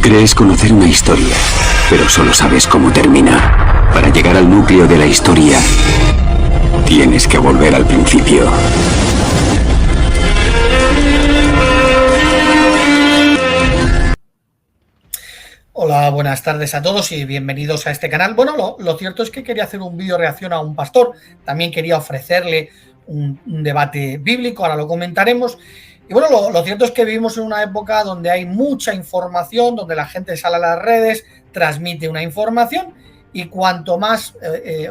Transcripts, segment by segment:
Crees conocer una historia, pero solo sabes cómo termina. Para llegar al núcleo de la historia, tienes que volver al principio. Hola, buenas tardes a todos y bienvenidos a este canal. Bueno, lo cierto es que quería hacer un vídeo reacción a un pastor. También quería ofrecerle un debate bíblico, ahora lo comentaremos. Y bueno, lo cierto es que vivimos en una época donde hay mucha información, donde la gente sale a las redes, transmite una información y cuanto más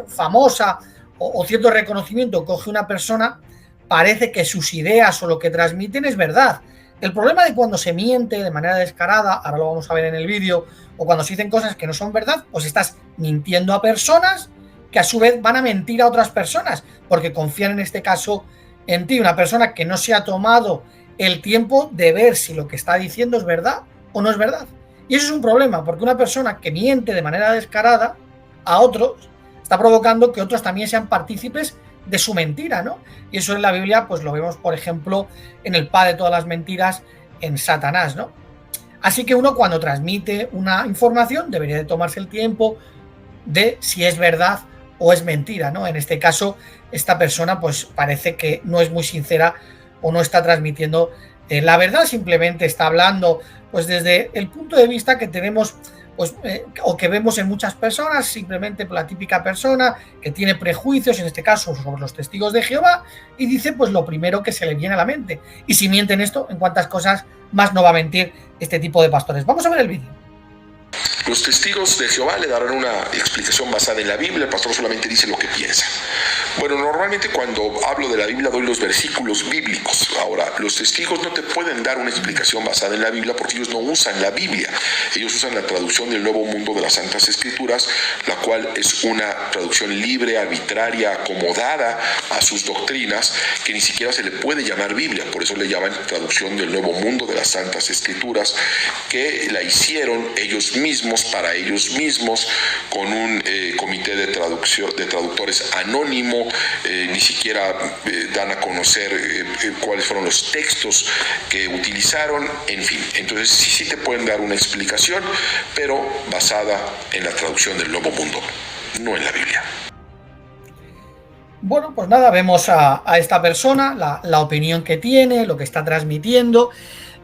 famosa o cierto reconocimiento coge una persona, parece que sus ideas o lo que transmiten es verdad. El problema de cuando se miente de manera descarada, ahora lo vamos a ver en el vídeo, o cuando se dicen cosas que no son verdad, pues estás mintiendo a personas que a su vez van a mentir a otras personas, porque confían en este caso en ti, una persona que no se ha tomado el tiempo de ver si lo que está diciendo es verdad o no es verdad. Y eso es un problema, porque una persona que miente de manera descarada a otros está provocando que otros también sean partícipes de su mentira, ¿no? Y eso en la Biblia pues lo vemos, por ejemplo, en el padre de todas las mentiras, en Satanás, ¿no? Así que uno cuando transmite una información debería de tomarse el tiempo de si es verdad o es mentira, ¿no? En este caso, esta persona pues parece que no es muy sincera o no está transmitiendo la verdad, simplemente está hablando pues desde el punto de vista que tenemos pues, o que vemos en muchas personas, simplemente la típica persona que tiene prejuicios, en este caso sobre los testigos de Jehová, y dice pues lo primero que se le viene a la mente. Y si mienten esto, ¿en cuántas cosas más no va a mentir este tipo de pastores? Vamos a ver el vídeo. Los testigos de Jehová le darán una explicación basada en la Biblia, el pastor solamente dice lo que piensa. Bueno, normalmente cuando hablo de la Biblia doy los versículos bíblicos. Ahora, los testigos no te pueden dar una explicación basada en la Biblia porque ellos no usan la Biblia. Ellos usan la traducción del Nuevo Mundo de las Santas Escrituras, la cual es una traducción libre, arbitraria, acomodada a sus doctrinas, que ni siquiera se le puede llamar Biblia. Por eso le llaman traducción del Nuevo Mundo de las Santas Escrituras, que la hicieron ellos mismos, para ellos mismos, con un comité de traductores anónimo. Ni siquiera dan a conocer cuáles fueron los textos que utilizaron, en fin. Entonces sí te pueden dar una explicación, pero basada en la traducción del Nuevo Mundo, no en la Biblia. Bueno, pues nada, vemos a esta persona, la opinión que tiene, lo que está transmitiendo.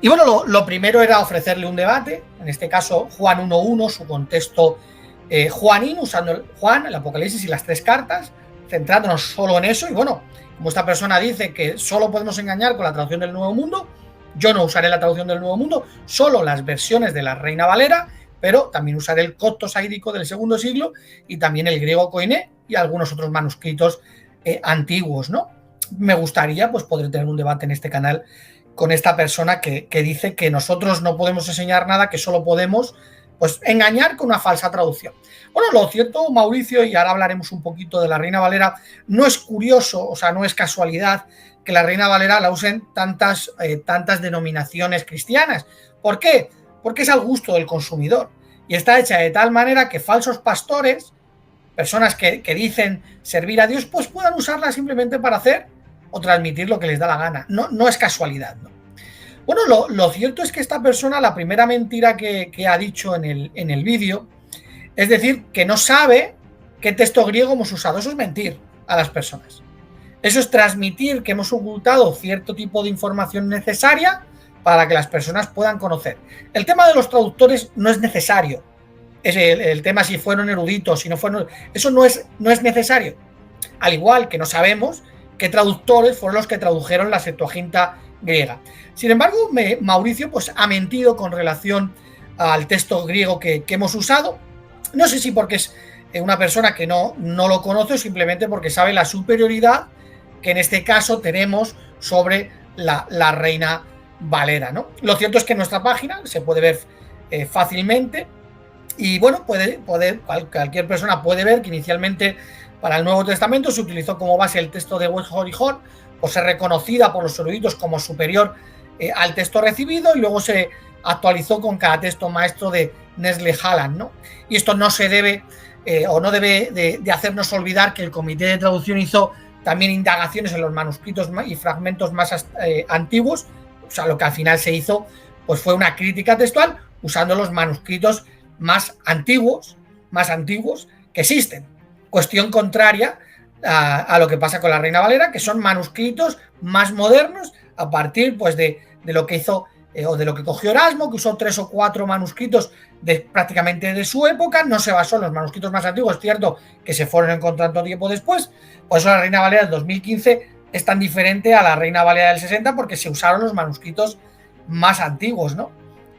Y bueno, lo primero era ofrecerle un debate, en este caso Juan 1.1, su contexto juanino, usando Juan, el Apocalipsis y las tres cartas, centrándonos solo en eso. Y bueno, como esta persona dice que solo podemos engañar con la traducción del Nuevo Mundo, yo no usaré la traducción del Nuevo Mundo, solo las versiones de la Reina Valera, pero también usaré el copto saídico del segundo siglo y también el griego koiné y algunos otros manuscritos antiguos, ¿no? Me gustaría pues poder tener un debate en este canal con esta persona que dice que nosotros no podemos enseñar nada, que solo podemos pues engañar con una falsa traducción. Bueno, lo cierto, Mauricio, y ahora hablaremos un poquito de la Reina Valera, no es curioso, o sea, no es casualidad que la Reina Valera la usen tantas denominaciones cristianas. ¿Por qué? Porque es al gusto del consumidor y está hecha de tal manera que falsos pastores, personas que dicen servir a Dios, pues puedan usarla simplemente para hacer o transmitir lo que les da la gana. No es casualidad, ¿no? Bueno, lo cierto es que esta persona, la primera mentira que ha dicho en el vídeo, es decir, que no sabe qué texto griego hemos usado. Eso es mentir a las personas. Eso es transmitir que hemos ocultado cierto tipo de información necesaria para que las personas puedan conocer. El tema de los traductores no es necesario. Es el tema si fueron eruditos, si no fueron... Eso no es necesario. Al igual que no sabemos qué traductores fueron los que tradujeron la Septuaginta griega. Sin embargo, Mauricio pues ha mentido con relación al texto griego que hemos usado. No sé si porque es una persona que no lo conoce o simplemente porque sabe la superioridad que en este caso tenemos sobre la Reina Valera, ¿no? Lo cierto es que en nuestra página se puede ver fácilmente y bueno, cualquier persona puede ver que inicialmente para el Nuevo Testamento se utilizó como base el texto de West Horizon, por ser reconocida por los eruditos como superior al texto recibido, y luego se actualizó con cada texto maestro de Nestle Aland, ¿no? Y esto no se debe o no debe de hacernos olvidar que el comité de traducción hizo también indagaciones en los manuscritos y fragmentos más antiguos. O sea, lo que al final se hizo pues fue una crítica textual usando los manuscritos más antiguos que existen. Cuestión contraria a lo que pasa con la Reina Valera, que son manuscritos más modernos a partir pues, de lo que hizo o de lo que cogió Erasmo, que usó 3 o 4 manuscritos prácticamente de su época. No se basó en los manuscritos más antiguos, es cierto que se fueron encontrando tiempo después. Por eso la Reina Valera del 2015 es tan diferente a la Reina Valera del 60, porque se usaron los manuscritos más antiguos, ¿no?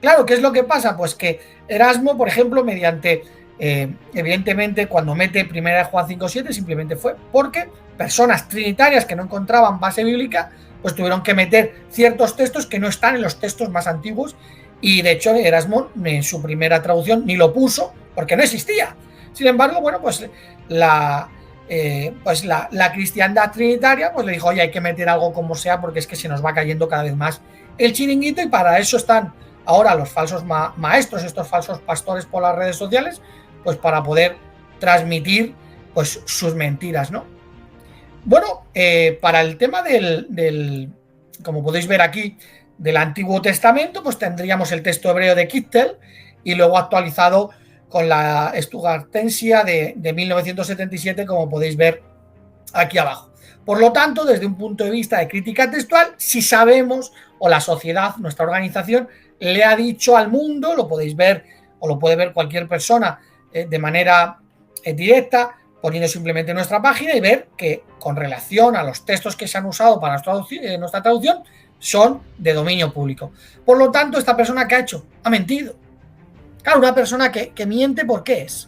Claro, ¿qué es lo que pasa? Pues que Erasmo, por ejemplo, mediante, evidentemente, cuando mete Primera de Juan 5:7, simplemente fue porque personas trinitarias que no encontraban base bíblica, pues tuvieron que meter ciertos textos que no están en los textos más antiguos, y de hecho Erasmo en su primera traducción ni lo puso porque no existía. Sin embargo, bueno, pues la cristiandad trinitaria pues le dijo, oye, hay que meter algo como sea porque es que se nos va cayendo cada vez más el chiringuito, y para eso están ahora los falsos maestros, estos falsos pastores por las redes sociales, pues para poder transmitir pues sus mentiras, ¿no? Bueno, para el tema como podéis ver aquí, del Antiguo Testamento, pues tendríamos el texto hebreo de Kittel y luego actualizado con la Stuttgartensia de 1977, como podéis ver aquí abajo. Por lo tanto, desde un punto de vista de crítica textual, si sabemos, o la sociedad, nuestra organización, le ha dicho al mundo, lo podéis ver, o lo puede ver cualquier persona de manera directa, poniendo simplemente nuestra página y ver que con relación a los textos que se han usado para nuestra traducción son de dominio público. Por lo tanto, esta persona que ha hecho ha mentido. Claro, una persona que miente, ¿por qué es?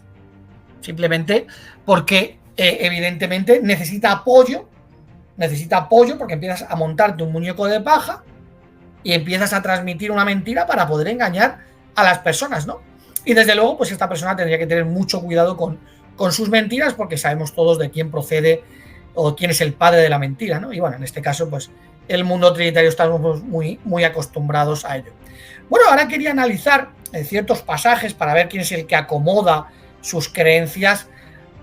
Simplemente porque evidentemente necesita apoyo porque empiezas a montarte un muñeco de paja y empiezas a transmitir una mentira para poder engañar a las personas, ¿no? Y desde luego, pues esta persona tendría que tener mucho cuidado con sus mentiras, porque sabemos todos de quién procede o quién es el padre de la mentira, ¿no? Y bueno, en este caso, pues el mundo trinitario estamos muy acostumbrados a ello. Bueno, ahora quería analizar ciertos pasajes para ver quién es el que acomoda sus creencias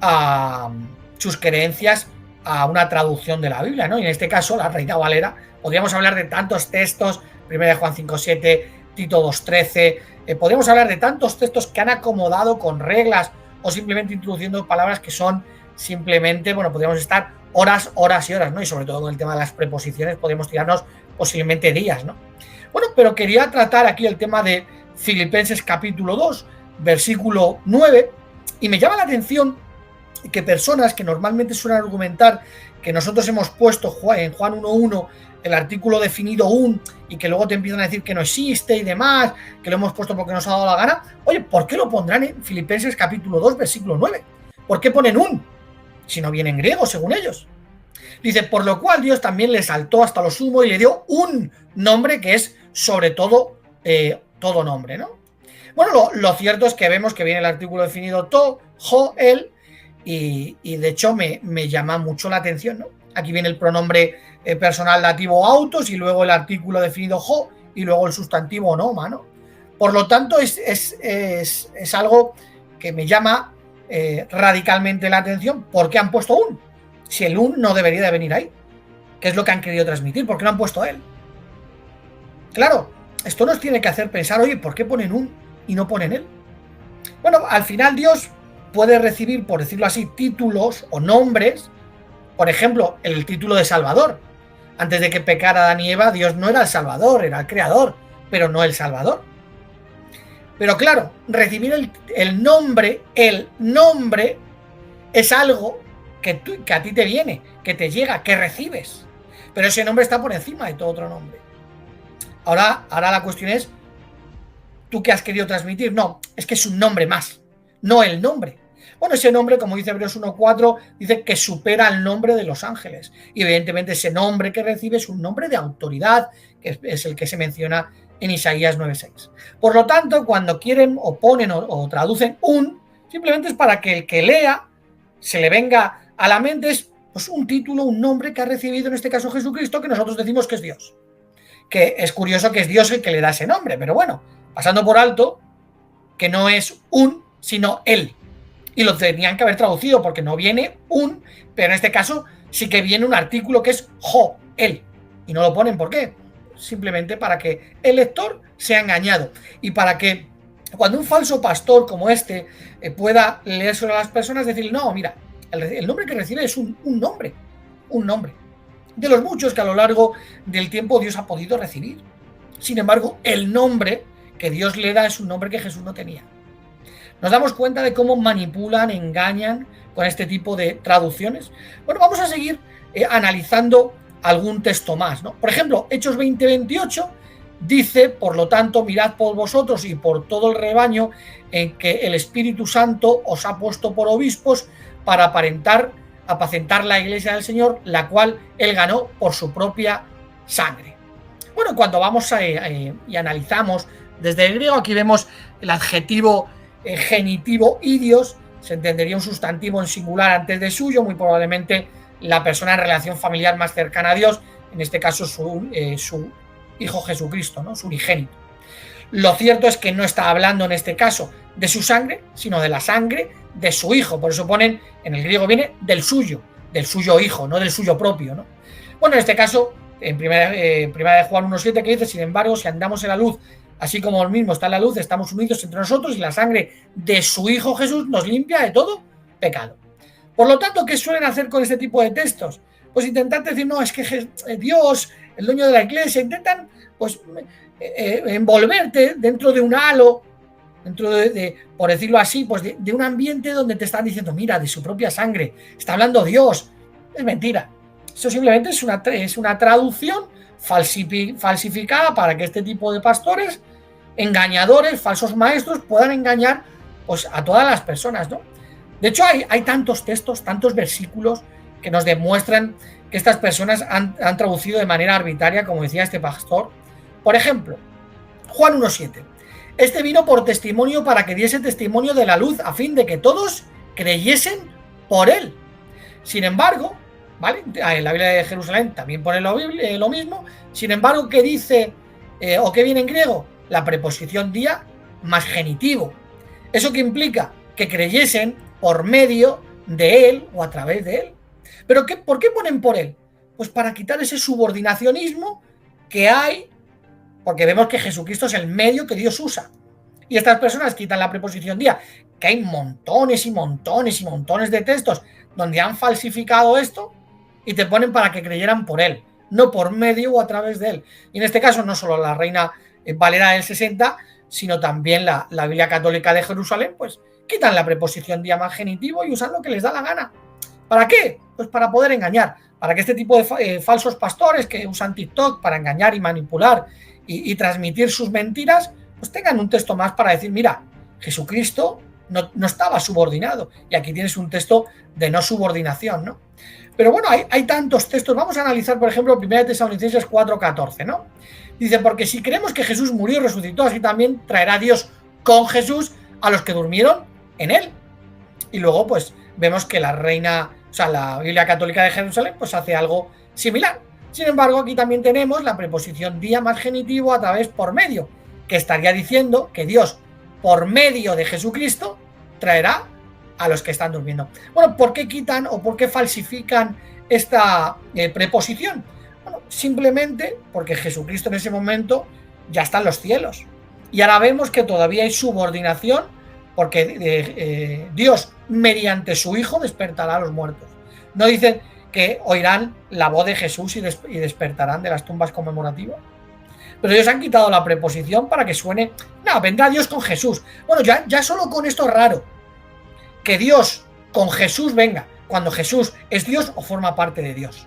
a una traducción de la Biblia, ¿no? Y en este caso, la Reina Valera. Podríamos hablar de tantos textos, 1 Juan 5:7, Tito 2:13, podríamos hablar de tantos textos que han acomodado con reglas o simplemente introduciendo palabras que son simplemente, bueno, podríamos estar horas y horas, ¿no? Y sobre todo con el tema de las preposiciones podríamos tirarnos posiblemente días, ¿no? Bueno, pero quería tratar aquí el tema de Filipenses capítulo 2, versículo 9, y me llama la atención que personas que normalmente suelen argumentar que nosotros hemos puesto en Juan 1:1 el artículo definido un, y que luego te empiezan a decir que no existe y demás, que lo hemos puesto porque nos ha dado la gana. Oye, ¿por qué lo pondrán en Filipenses capítulo 2, versículo 9? ¿Por qué ponen un? Si no viene en griego, según ellos. Dice, por lo cual Dios también le exaltó hasta lo sumo y le dio un nombre que es sobre todo todo nombre, ¿no? Bueno, lo cierto es que vemos que viene el artículo definido to, jo, el, y de hecho me llama mucho la atención, ¿no? Aquí viene el pronombre personal dativo autos y luego el artículo definido jo y luego el sustantivo noma, ¿no? Por lo tanto, es algo que me llama radicalmente la atención. ¿Por qué han puesto un? Si el un no debería de venir ahí. ¿Qué es lo que han querido transmitir? ¿Por qué no han puesto él? Claro, esto nos tiene que hacer pensar, oye, ¿por qué ponen un y no ponen él? Bueno, al final Dios puede recibir, por decirlo así, títulos o nombres. Por ejemplo, el título de Salvador. Antes de que pecara Adán y Eva, Dios no era el Salvador, era el Creador, pero no el Salvador. Pero claro, recibir el nombre es algo que a ti te viene, que te llega, que recibes. Pero ese nombre está por encima de todo otro nombre. Ahora la cuestión es, ¿tú qué has querido transmitir? No, es que es un nombre más, no el nombre. Bueno, ese nombre, como dice Hebreos 1:4, dice que supera el nombre de los ángeles. Y evidentemente ese nombre que recibe es un nombre de autoridad, que es el que se menciona en Isaías 9:6. Por lo tanto, cuando quieren o ponen o traducen un, simplemente es para que el que lea se le venga a la mente, es pues un título, un nombre que ha recibido en este caso Jesucristo, que nosotros decimos que es Dios. Que es curioso que es Dios el que le da ese nombre, pero bueno, pasando por alto que no es un, sino él. Y lo tenían que haber traducido porque no viene un, pero en este caso sí que viene un artículo que es jo, él. Y no lo ponen, ¿por qué? Simplemente para que el lector sea engañado y para que Cuando un falso pastor como este pueda leérselo a las personas, decir, no, mira, el nombre que recibe es un nombre, de los muchos que a lo largo del tiempo Dios ha podido recibir. Sin embargo, el nombre que Dios le da es un nombre que Jesús no tenía. Nos damos cuenta de cómo manipulan, engañan con este tipo de traducciones. Bueno, vamos a seguir analizando algún texto más, ¿no? Por ejemplo, Hechos 20:28 dice, por lo tanto, mirad por vosotros y por todo el rebaño en que el Espíritu Santo os ha puesto por obispos para apacentar la iglesia del Señor, la cual él ganó por su propia sangre. Bueno, cuando vamos y analizamos desde el griego, aquí vemos el adjetivo genitivo idios, se entendería un sustantivo en singular antes de suyo, muy probablemente la persona en relación familiar más cercana a Dios, en este caso su Hijo Jesucristo, ¿no? Su unigénito. Lo cierto es que no está hablando en este caso de su sangre, sino de la sangre de su Hijo. Por eso ponen, en el griego viene del suyo Hijo, no del suyo propio, ¿no? Bueno, en este caso, en primera de Juan 1:7, que dice, sin embargo, si andamos en la luz, así como el mismo está en la luz, estamos unidos entre nosotros y la sangre de su Hijo Jesús nos limpia de todo pecado. Por lo tanto, ¿qué suelen hacer con este tipo de textos? Pues intentar decir, no, es que Dios, el dueño de la iglesia, intentan pues envolverte dentro de un halo, dentro por decirlo así, pues de un ambiente donde te están diciendo, mira, de su propia sangre, está hablando Dios. Es mentira. Eso simplemente es una traducción falsificada para que este tipo de pastores, engañadores, falsos maestros, puedan engañar pues, a todas las personas, ¿no? De hecho, hay tantos textos, tantos versículos que nos demuestran que estas personas han traducido de manera arbitraria, como decía este pastor. Por ejemplo, Juan 1:7. Este vino por testimonio para que diese testimonio de la luz, a fin de que todos creyesen por él. Sin embargo, ¿vale? En la Biblia de Jerusalén también pone lo mismo. Sin embargo, ¿qué dice o qué viene en griego? La preposición día más genitivo. ¿Eso qué implica? Que creyesen por medio de él o a través de él. ¿Pero por qué ponen por él? Pues para quitar ese subordinacionismo que hay, porque vemos que Jesucristo es el medio que Dios usa. Y estas personas quitan la preposición día, que hay montones y montones y montones de textos donde han falsificado esto y te ponen para que creyeran por él, no por medio o a través de él. Y en este caso no solo la Reina Valera del 60, sino también la Biblia Católica de Jerusalén, pues quitan la preposición día más genitivo y usan lo que les da la gana. ¿Para qué? Pues para poder engañar, para que este tipo de falsos pastores que usan TikTok para engañar y manipular y transmitir sus mentiras, pues tengan un texto más para decir, mira, Jesucristo no estaba subordinado, y aquí tienes un texto de no subordinación, ¿no? Pero bueno, hay tantos textos. Vamos a analizar, por ejemplo, 1 Tesalonicenses 4:14, ¿no? Dice, porque si creemos que Jesús murió y resucitó, así también traerá Dios con Jesús a los que durmieron en él. Y luego, pues, vemos que la Biblia Católica de Jerusalén, pues hace algo similar. Sin embargo, aquí también tenemos la preposición día más genitivo a través por medio, que estaría diciendo que Dios, por medio de Jesucristo, traerá a los que están durmiendo. Bueno, ¿por qué quitan o por qué falsifican esta preposición? Bueno, simplemente porque Jesucristo en ese momento ya está en los cielos. Y ahora vemos que todavía hay subordinación porque Dios, mediante su Hijo, despertará a los muertos. No dicen que oirán la voz de Jesús y despertarán de las tumbas conmemorativas. Pero ellos han quitado la preposición para que suene, no, vendrá Dios con Jesús. Bueno, ya solo con esto es raro. Que Dios con Jesús venga, cuando Jesús es Dios o forma parte de Dios.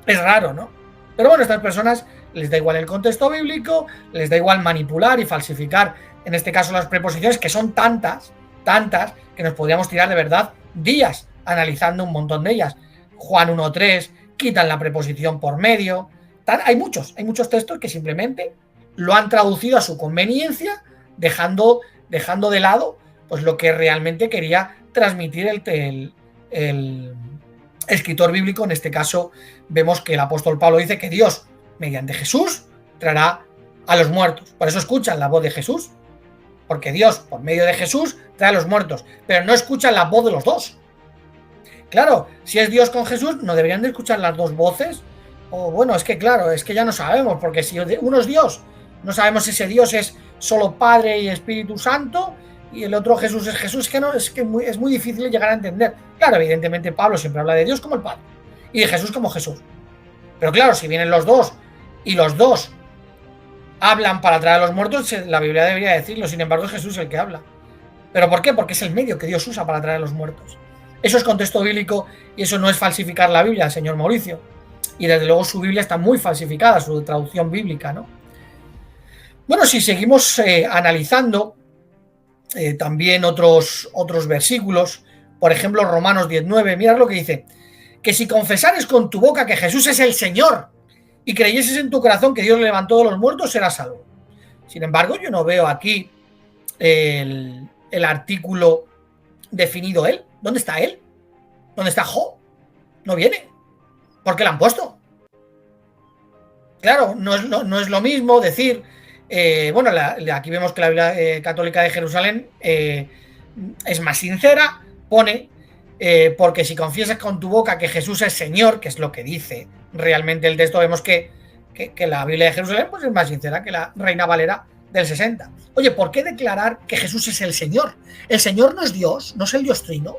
Es raro, ¿no? Pero bueno, a estas personas les da igual el contexto bíblico, les da igual manipular y falsificar, en este caso las preposiciones, que son tantas, que nos podríamos tirar de verdad días analizando un montón de ellas. Juan 1:3, quitan la preposición por medio. Hay muchos textos que simplemente lo han traducido a su conveniencia, dejando de lado pues lo que realmente quería transmitir el escritor bíblico. En este caso vemos que el apóstol Pablo dice que Dios, mediante Jesús, traerá a los muertos. Por eso escuchan la voz de Jesús, porque Dios, por medio de Jesús, trae a los muertos, pero no escuchan la voz de los dos. Claro, si es Dios con Jesús, ¿no deberían de escuchar las dos voces? O bueno, es que claro, es que ya no sabemos, porque si uno es Dios, no sabemos si ese Dios es solo Padre y Espíritu Santo, y el otro Jesús es Jesús, que no, es muy difícil llegar a entender. Claro, evidentemente Pablo siempre habla de Dios como el Padre y de Jesús como Jesús. Pero claro, si vienen los dos y los dos hablan para traer a los muertos, la Biblia debería decirlo. Sin embargo, es Jesús el que habla. ¿Pero por qué? Porque es el medio que Dios usa para traer a los muertos. Eso es contexto bíblico y eso no es falsificar la Biblia, señor Mauricio. Y desde luego su Biblia está muy falsificada, su traducción bíblica, ¿no? Bueno, si seguimos analizando también otros versículos, por ejemplo, Romanos 19, mirad lo que dice: que si confesares con tu boca que Jesús es el Señor y creyeses en tu corazón que Dios le levantó de los muertos, serás salvo. Sin embargo, yo no veo aquí el artículo definido él. ¿Dónde está él? ¿Dónde está Jo? No viene. ¿Por qué lo han puesto? Claro, no es lo mismo decir, bueno, aquí vemos que la Biblia Católica de Jerusalén es más sincera, pone, porque si confiesas con tu boca que Jesús es Señor, que es lo que dice realmente el texto, vemos que la Biblia de Jerusalén pues, es más sincera que la Reina Valera del 60. Oye, ¿por qué declarar que Jesús es el Señor? ¿El Señor no es Dios? ¿No es el Dios Trino?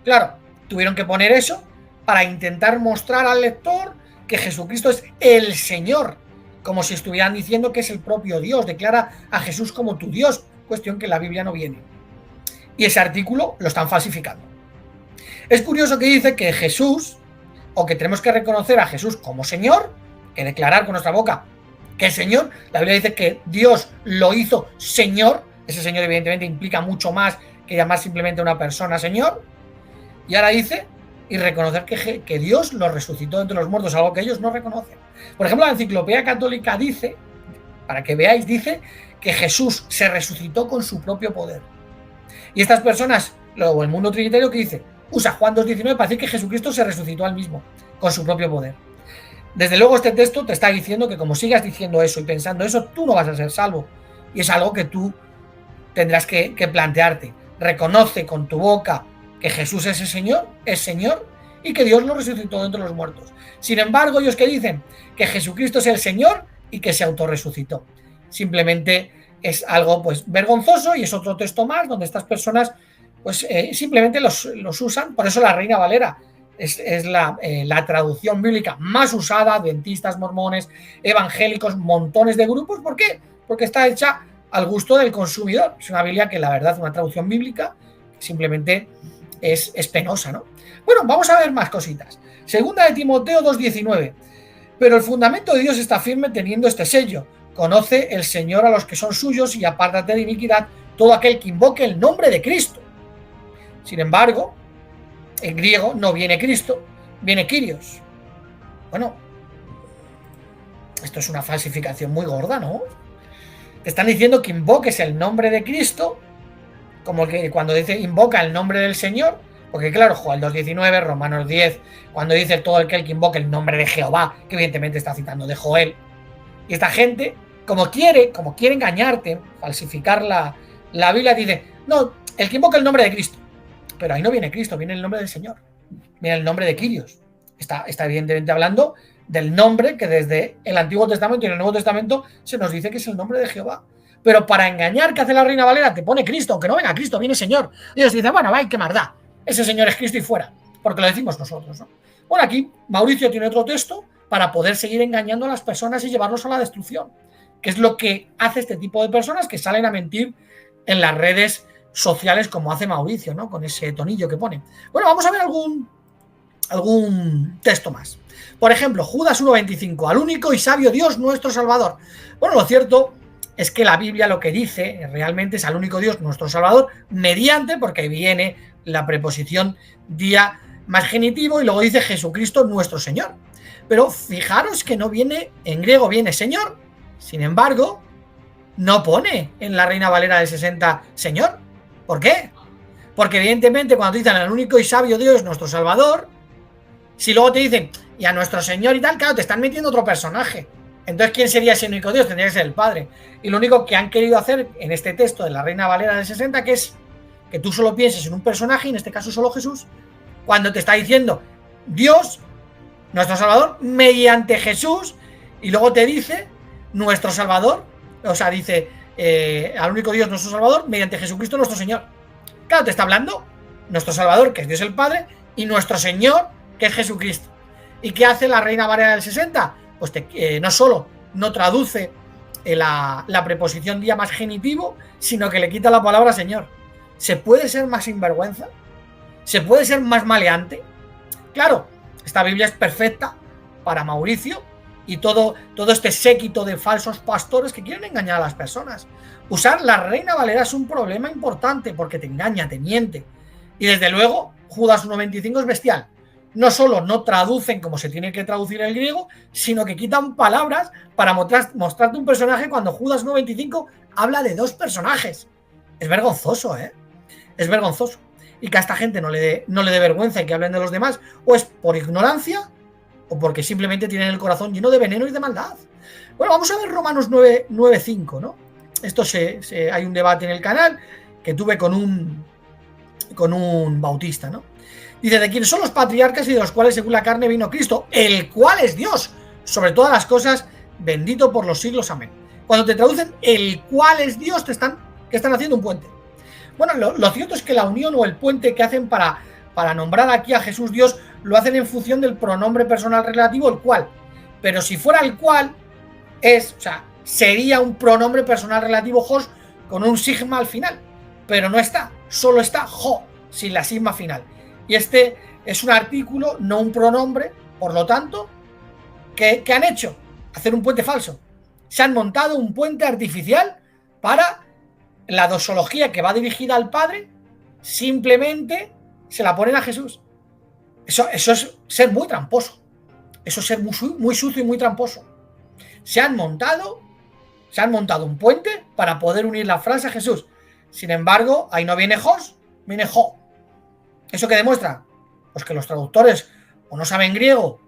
Claro, tuvieron que poner eso para intentar mostrar al lector que Jesucristo es el Señor, como si estuvieran diciendo que es el propio Dios. Declara a Jesús como tu Dios, cuestión que en la Biblia no viene. Y ese artículo lo están falsificando. Es curioso que dice que Jesús, o que tenemos que reconocer a Jesús como Señor, que declarar con nuestra boca que es Señor. La Biblia dice que Dios lo hizo Señor. Ese Señor evidentemente implica mucho más que llamar simplemente a una persona Señor. Y ahora dice, y reconocer que Dios lo resucitó entre los muertos, algo que ellos no reconocen. Por ejemplo, la Enciclopedia Católica dice, para que veáis, dice que Jesús se resucitó con su propio poder. Y estas personas, luego el mundo trinitario, que dice, usa Juan 2:19 para decir que Jesucristo se resucitó al mismo, con su propio poder. Desde luego este texto te está diciendo que como sigas diciendo eso y pensando eso, tú no vas a ser salvo. Y es algo que tú tendrás que plantearte. Reconoce con tu boca que Jesús es Señor, y que Dios lo resucitó de entre los muertos. Sin embargo, ellos que dicen que Jesucristo es el Señor y que se autorresucitó. Simplemente es algo pues vergonzoso, y es otro texto más donde estas personas pues simplemente los usan. Por eso la Reina Valera es la traducción bíblica más usada, adventistas, mormones, evangélicos, montones de grupos. ¿Por qué? Porque está hecha al gusto del consumidor. Es una Biblia que la verdad es una traducción bíblica simplemente es penosa, ¿no? Bueno, vamos a ver más cositas. Segunda de Timoteo 2:19. Pero el fundamento de Dios está firme teniendo este sello: conoce el Señor a los que son suyos y apártate de iniquidad todo aquel que invoque el nombre de Cristo. Sin embargo, en griego no viene Cristo, viene Kyrios. Bueno, esto es una falsificación muy gorda, ¿no? Te están diciendo que invoques el nombre de Cristo, como que cuando dice invoca el nombre del Señor, porque claro, Joel 2:19, Romanos 10, cuando dice todo aquel que invoque el nombre de Jehová, que evidentemente está citando de Joel. Y esta gente, como quiere engañarte, falsificar la Biblia, dice, no, el que invoca el nombre de Cristo. Pero ahí no viene Cristo, viene el nombre del Señor, viene el nombre de Kyrios. Está evidentemente hablando del nombre que desde el Antiguo Testamento y en el Nuevo Testamento se nos dice que es el nombre de Jehová. Pero para engañar, ¿qué hace la Reina Valera? Te pone Cristo, aunque no venga Cristo, viene Señor. Y ellos dicen, bueno, vaya, qué más da. Ese Señor es Cristo y fuera, porque lo decimos nosotros, ¿no? Bueno, aquí Mauricio tiene otro texto para poder seguir engañando a las personas y llevarlos a la destrucción, que es lo que hace este tipo de personas que salen a mentir en las redes sociales, como hace Mauricio, ¿no? Con ese tonillo que pone. Bueno, vamos a ver algún texto más. Por ejemplo, Judas 1:25, al único y sabio Dios nuestro Salvador. Bueno, lo cierto es que la Biblia lo que dice realmente es al único Dios nuestro Salvador, mediante, porque ahí viene la preposición día más genitivo, y luego dice Jesucristo nuestro Señor. Pero fijaros que no viene, en griego viene Señor, sin embargo, no pone en la Reina Valera del 60 Señor. ¿Por qué? Porque evidentemente cuando te dicen al único y sabio Dios nuestro Salvador, si luego te dicen y a nuestro Señor y tal, claro, te están metiendo otro personaje. Entonces, ¿quién sería ese único Dios? Tendría que ser el Padre. Y lo único que han querido hacer en este texto de la Reina Valera del 60, que es que tú solo pienses en un personaje, y en este caso solo Jesús, cuando te está diciendo Dios, nuestro Salvador, mediante Jesús, y luego te dice nuestro Salvador, o sea, dice al único Dios nuestro Salvador mediante Jesucristo nuestro Señor. Claro, te está hablando nuestro Salvador, que es Dios el Padre, y nuestro Señor, que es Jesucristo. ¿Y qué hace la Reina Valera del 60? Pues no solo no traduce la preposición día más genitivo, sino que le quita la palabra Señor. ¿Se puede ser más sinvergüenza? ¿Se puede ser más maleante? Claro, esta Biblia es perfecta para Mauricio y todo este séquito de falsos pastores que quieren engañar a las personas. Usar la Reina Valera es un problema importante porque te engaña, te miente. Y desde luego, Judas 1.25 es bestial. No solo no traducen como se tiene que traducir el griego, sino que quitan palabras para mostrarte un personaje cuando Judas 1.25 habla de dos personajes. Es vergonzoso, ¿eh? Es vergonzoso. Y que a esta gente no le dé vergüenza y que hablen de los demás, o es por ignorancia o porque simplemente tienen el corazón lleno de veneno y de maldad. Bueno, vamos a ver Romanos 9.5, ¿no? Esto hay un debate en el canal que tuve con un bautista, ¿no? Dice, ¿de quiénes son los patriarcas y de los cuales según la carne vino Cristo? El cual es Dios, sobre todas las cosas, bendito por los siglos, amén. Cuando te traducen el cual es Dios, que están haciendo un puente. Bueno, lo cierto es que la unión o el puente que hacen para nombrar aquí a Jesús Dios, lo hacen en función del pronombre personal relativo, el cual. Pero si fuera el cual, sería un pronombre personal relativo jos con un sigma al final. Pero no está, solo está jo, sin la sigma final. Y este es un artículo, no un pronombre, por lo tanto, ¿qué han hecho? Hacer un puente falso. Se han montado un puente artificial para la doxología que va dirigida al Padre, simplemente se la ponen a Jesús. Eso es ser muy tramposo. Eso es ser muy sucio y muy tramposo. Se han montado un puente para poder unir la frase a Jesús. Sin embargo, ahí no viene jos, viene jo. ¿Eso qué demuestra? Pues que los traductores o no saben griego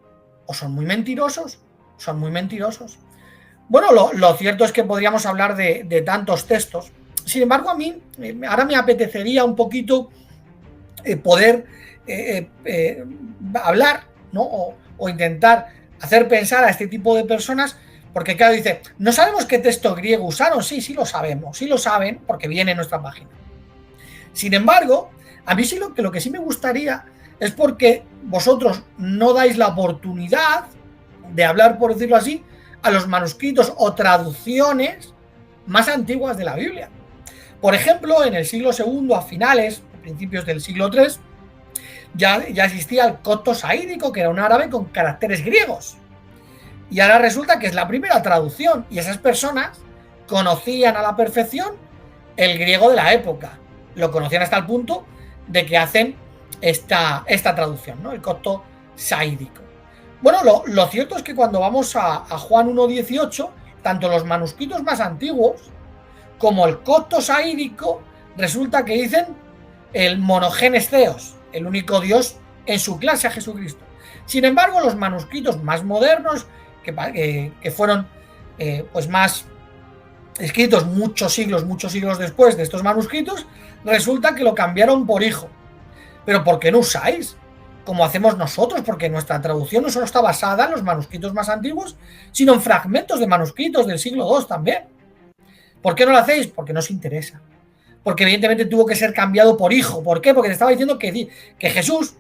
o son muy mentirosos. Bueno, lo cierto es que podríamos hablar de tantos textos. Sin embargo, a mí ahora me apetecería un poquito poder hablar, ¿no? O intentar hacer pensar a este tipo de personas, porque claro, dice, ¿no sabemos qué texto griego usaron? Sí lo sabemos, sí lo saben, porque viene en nuestra página. Sin embargo, a mí sí lo que sí me gustaría es porque vosotros no dais la oportunidad de hablar, por decirlo así, a los manuscritos o traducciones más antiguas de la Biblia. Por ejemplo, en el siglo II, a principios del siglo III, ya existía el copto saídico, que era un árabe con caracteres griegos. Y ahora resulta que es la primera traducción, y esas personas conocían a la perfección el griego de la época. Lo conocían hasta el punto de que hacen esta traducción, ¿no? El copto saídico. Bueno, lo cierto es que cuando vamos a Juan 1.18, tanto los manuscritos más antiguos como el copto saídico, resulta que dicen el monogenes theos, el único Dios en su clase a Jesucristo. Sin embargo, los manuscritos más modernos, que fueron pues más escritos muchos siglos después de estos manuscritos, resulta que lo cambiaron por hijo. ¿Pero por qué no usáis como hacemos nosotros? Porque nuestra traducción no solo está basada en los manuscritos más antiguos, sino en fragmentos de manuscritos del siglo II también. ¿Por qué no lo hacéis? Porque no os interesa. Porque evidentemente tuvo que ser cambiado por hijo. ¿Por qué? Porque te estaba diciendo que Jesús,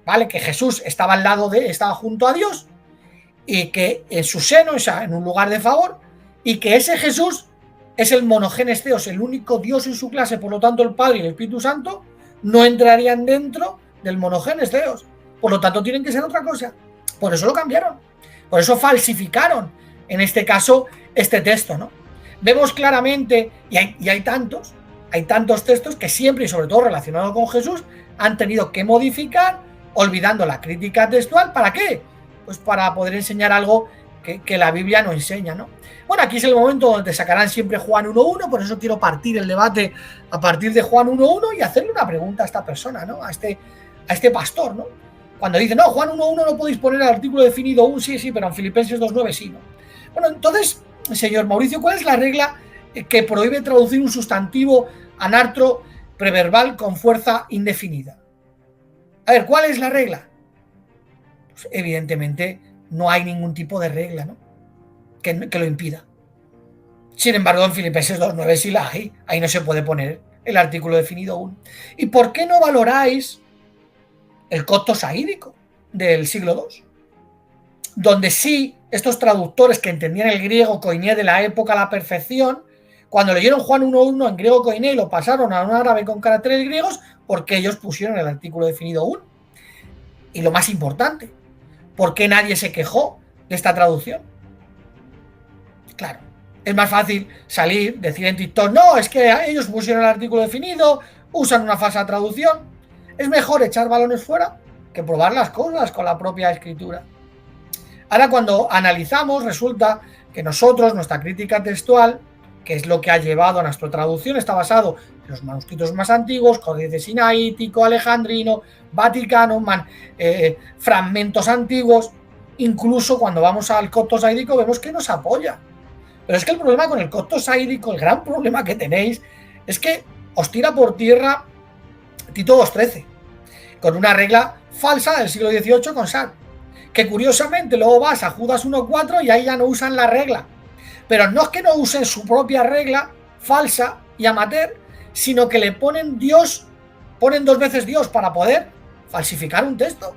¿vale? Que Jesús estaba estaba junto a Dios y que en su seno, en un lugar de favor, y que ese Jesús es el monogenes theos, el único Dios en su clase, por lo tanto el Padre y el Espíritu Santo no entrarían dentro del monogenes theos. Por lo tanto tienen que ser otra cosa. Por eso lo cambiaron. Por eso falsificaron, en este caso, este texto, ¿no? Vemos claramente, y hay tantos textos que siempre, y sobre todo relacionados con Jesús, han tenido que modificar, olvidando la crítica textual. ¿Para qué? Pues para poder enseñar algo que la Biblia no enseña, ¿no? Bueno, aquí es el momento donde te sacarán siempre Juan 1.1, por eso quiero partir el debate a partir de Juan 1.1 y hacerle una pregunta a esta persona, ¿no? A este pastor, ¿no? Cuando dice, no, Juan 1.1 no podéis poner el artículo definido un sí, pero en Filipenses 2.9 sí, ¿no? Bueno, entonces, señor Mauricio, ¿cuál es la regla que prohíbe traducir un sustantivo anartro preverbal con fuerza indefinida? A ver, ¿cuál es la regla? Pues evidentemente no hay ningún tipo de regla, ¿no? que lo impida. Sin embargo, en Filipenses 2.9 sí la hay. Ahí no se puede poner el artículo definido 1. ¿Y por qué no valoráis el copto saídico del siglo II? Donde sí, estos traductores que entendían el griego koiné de la época a la perfección, cuando leyeron Juan 1.1 en griego koiné y lo pasaron a un árabe con caracteres griegos, porque ellos pusieron el artículo definido 1. Y lo más importante, ¿por qué nadie se quejó de esta traducción? Claro, es más fácil salir, decir en TikTok, no, es que ellos pusieron el artículo definido, usan una falsa traducción. Es mejor echar balones fuera que probar las cosas con la propia escritura. Ahora, cuando analizamos, resulta que nosotros, nuestra crítica textual, que es lo que ha llevado a nuestra traducción, está basado en los manuscritos más antiguos, Códice Sinaítico, Alejandrino, Vaticano, fragmentos antiguos. Incluso cuando vamos al copto saídico vemos que nos apoya. Pero es que el problema con el copto saídico, el gran problema que tenéis, es que os tira por tierra Tito 2.13, con una regla falsa del siglo XVIII con Sar, que curiosamente luego vas a Judas 1.4 y ahí ya no usan la regla. Pero no es que no usen su propia regla falsa y amateur, sino que le ponen Dios, ponen 2 veces Dios para poder falsificar un texto.